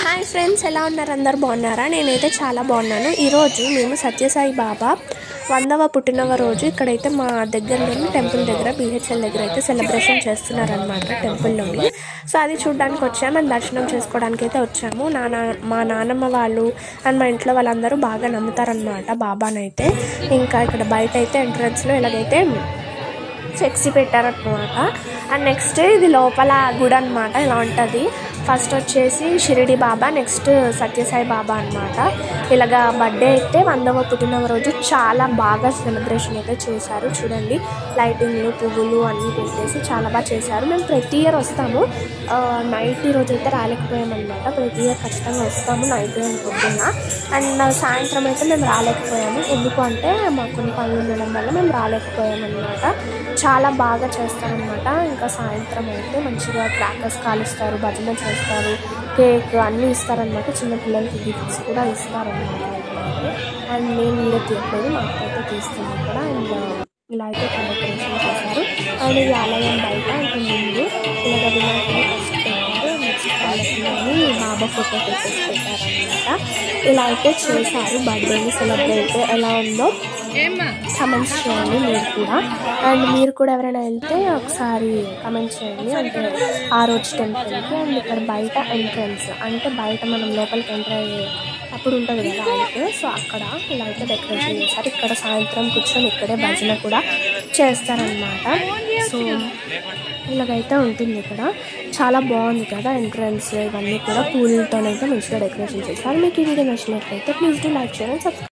Hi friends, ఎలా ఉన్నారు? అందరు బాగున్నారా? నేనైతే చాలా బాగున్నాను. ఈరోజు మేము సత్యసాయి బాబా 100వ పుట్టినరోజు ఇక్కడైతే మా దగ్గరలోని టెంపుల్ దగ్గర BHL దగ్గర అయితే సెలబ్రేషన్ చేస్తున్నారనమాట టెంపుల్లోని. సో అది చూడడానికి వచ్చాము అండ్ దర్శనం చేసుకోవడానికి అయితే వచ్చాము. మా నాన్నమ్మ వాళ్ళు అండ్ మా ఇంట్లో వాళ్ళందరూ బాగా నమ్ముతారనమాట బాబానైతే. ఇంకా ఇక్కడ బయట అయితే ఎంట్రన్స్లో ఇలాగైతే ఫ్లెక్సీ పెట్టారనమాట. అండ్ నెక్స్ట్ ఇది లోపల గుడి అనమాట. ఇలా ఉంటుంది. ఫస్ట్ వచ్చేసి షిరిడి బాబా, నెక్స్ట్ సత్యసాయి బాబా అనమాట. ఇలాగా బర్త్డే అయితే 100వ పుట్టినరోజు చాలా బాగా సెలబ్రేషన్ అయితే చేశారు. చూడండి, లైటింగ్లు, పువ్వులు అన్నీ పెట్టేసి చాలా బాగా చేశారు. మేము ప్రతి ఇయర్ వస్తాము. నైట్ ఈరోజు అయితే రాలేకపోయామన్నమాట. ప్రతి ఇయర్ ఖచ్చితంగా వస్తాము నైట్ పొద్దున్న. అండ్ సాయంత్రం అయితే మేము రాలేకపోయాము. ఎందుకు అంటే మాకు కొన్ని పనులు ఉండడం వల్ల మేము రాలేకపోయామన్నమాట. చాలా బాగా చేస్తారనమాట. ఇంకా సాయంత్రం అయితే మంచిగా క్రాకర్స్ కాలుస్తారు, భజన చేస్తారు, కేక్ అన్నీ ఇస్తారనమాట. చిన్నపిల్లలకి గిఫ్ట్స్ కూడా ఇస్తారనమాట. అండ్ నేను వీడియో తీయట్లేదు, మాకైతే తీస్తుంది ఇక్కడ. అండ్ ఇలా అయితే డెకరేషన్ చేశారు. అండ్ ఈ ఆలయం బయట ఇంకా ముందు ఇలాగ వినాయకుడు ఫస్ట్ పెట్టారు. నెక్స్ట్ పల్లకిలోని బాబా ఫోటో పెట్టేసి పెట్టారనమాట. ఇలా అయితే చేశారు. బర్త్డేని సెలబ్రేట్ ఎలా ఉందో కమెంట్స్ చేయండి మీరు కూడా. అండ్ మీరు కూడా ఎవరైనా వెళ్తే ఒకసారి కమెంట్ చేయండి. అంటే ఆ రోజు టెంపుల్కి. అండ్ ఇక్కడ బయట ఎంట్రన్స్ అంటే బయట మనం లోపలికి ఎంటర్ అయ్యే అప్పుడు ఉంటుంది కదా అయితే, సో అక్కడ ఇలా అయితే డెకరేషన్ చేశారు. ఇక్కడ సాయంత్రం కూర్చొని ఇక్కడే భజన కూడా చేస్తారనమాట. సో ఇలాగైతే ఉంటుంది ఇక్కడ. చాలా బాగుంది కదా ఎంట్రన్స్. ఇవన్నీ కూడా పూలతోనైతే మంచిగా డెకరేషన్ చేస్తారు. మీకు ఈ వీడియో నచ్చినట్లయితే please do like, share and subscribe.